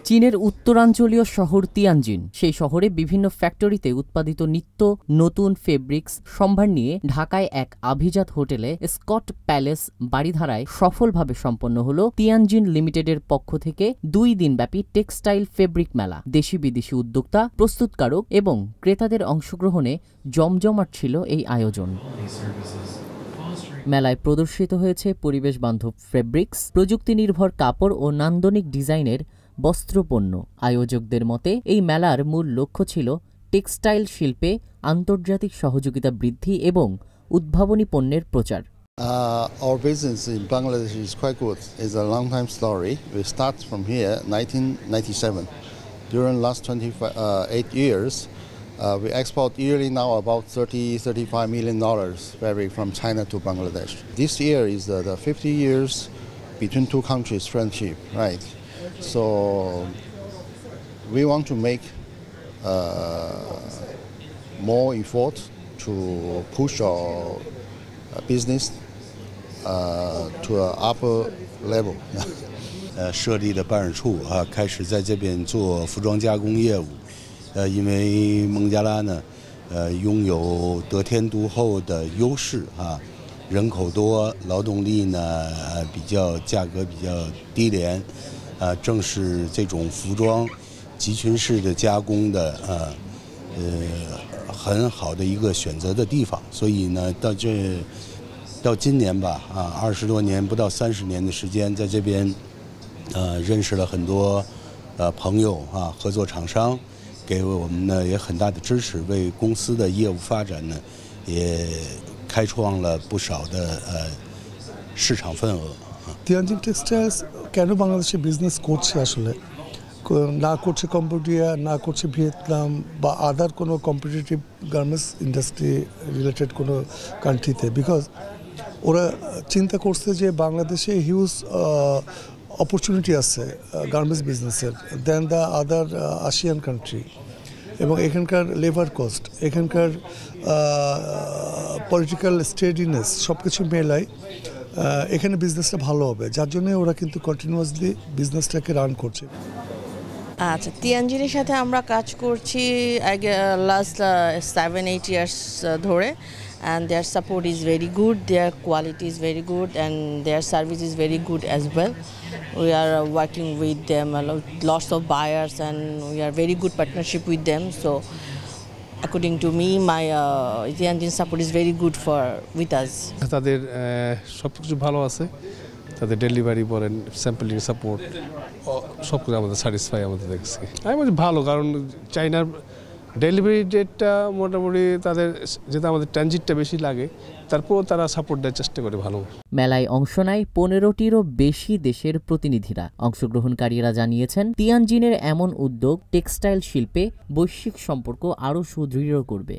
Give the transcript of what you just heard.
চীনের উত্তরাঞ্চলীয় শহর তিয়ানজিন, সেই শহরে বিভিন্ন ফ্যাক্টরিতে উৎপাদিত নিত্য নতুন ফেব্রিক্স সম্ভার নিয়ে ঢাকায় এক আভিজাত হোটেলে স্কট প্যালেস বাড়িধারায় সফলভাবে সম্পন্ন হল তিয়ানজিন লিমিটেডের পক্ষ থেকে 2 দিনব্যাপী টেক্সটাইল ফেব্রিক মেলা। দেশি বিদেশি উদ্যোক্তা, প্রস্তুতকারক এবং ক্রেতাদের অংশগ্রহণে জমজমাট ছিল এই আয়োজন। মেলায় প্রদর্শিত হয়েছে পরিবেশ বান্ধব ফেব্রিক্স, প্রযুক্তি নির্ভর কাপড় ও নান্দনিক ডিজাইনের বস্ত্রপণ্য। আয়োজকদের মতে এই মেলার মূল লক্ষ্য ছিল টেক্সটাইল শিল্পে আন্তর্জাতিক সহযোগিতা বৃদ্ধি এবং উদ্ভাবনী পণ্যের প্রচার। Our business in Bangladesh is quite good. It's a long time story. We start from here 1997. During the last 28 years, we export yearly now about $30-35 million fabric from China to Bangladesh. This year is the 50 years between two countries' friendship, right? So we want to make more effort to push our business to an upper level. 设立了办事处开始在这边做服装加工业务。因为孟加拉呢，拥有得天独厚的优势人口多，劳动力呢价格比较低廉，正是这种服装集群式的加工的很好的一个选择的地方。所以呢，到今年吧，20多年不到30年的时间，在这边认识了很多朋友合作厂商。给我们呢也很大的支持，为公司的业务发展呢也开创了不少的市场份额。তিয়ানজিন textiles কেন বাংলাদেশে business করছে আসলে, না করছে Cambodia, না করছে Vietnam বা আদার কোনো কম্পিটিটিভ গার্মেন্টস ইন্ডাস্ট্রি রিলেটেড কোনো কান্ট্রিতে, বিকজ ওরা চিন্তা করছে যে বাংলাদেশে হিউজ অপরচুনিটি আছে গার্মেন্টস বিজনেসের দেন দ্য আদার আসিয়ান কান্ট্রি, এবং এখানকার লেবার কস্ট, এখানকার পলিটিক্যাল স্টেডিনেস সব কিছু মেলায় এখানে বিজনেসটা ভালো হবে, যার জন্য ওরা কিন্তু কন্টিনিউয়াসলি বিজনেসটাকে রান করছে। আচ্ছা, তিয়ানজিনের সাথে আমরা কাজ করছি লাস্ট 7-8 ইয়ার্স ধরে, and their support is very good, their quality is very good, and their service is very good as well. We are working with them, lots of buyers, and we are very good partnership with them. So according to me, my Tianjin support is very good with us. তাদের সবকিছু ভালো আছে, তাদের delivery বলেন, sampling support সব কিছু আমাদের satisfy আমাদের দেখছি। আমি বলছি ভালো, কারণ চাইনার ডেলিভারি ডেটটা মোটামুটি তাদের যেটা আমাদের ট্রানজিটটা বেশি লাগে, তারপর তারা সাপোর্ট দেওয়ার চেষ্টা করে ভালো। মেলায় অংশ নেয় 15টিরও বেশি দেশের প্রতিনিধিরা। অংশগ্রহণকারীরা জানিয়েছেন তিয়ানজিনের এমন উদ্যোগ টেক্সটাইল শিল্পে বৈশ্বিক সম্পর্ক আরও সুদৃঢ় করবে।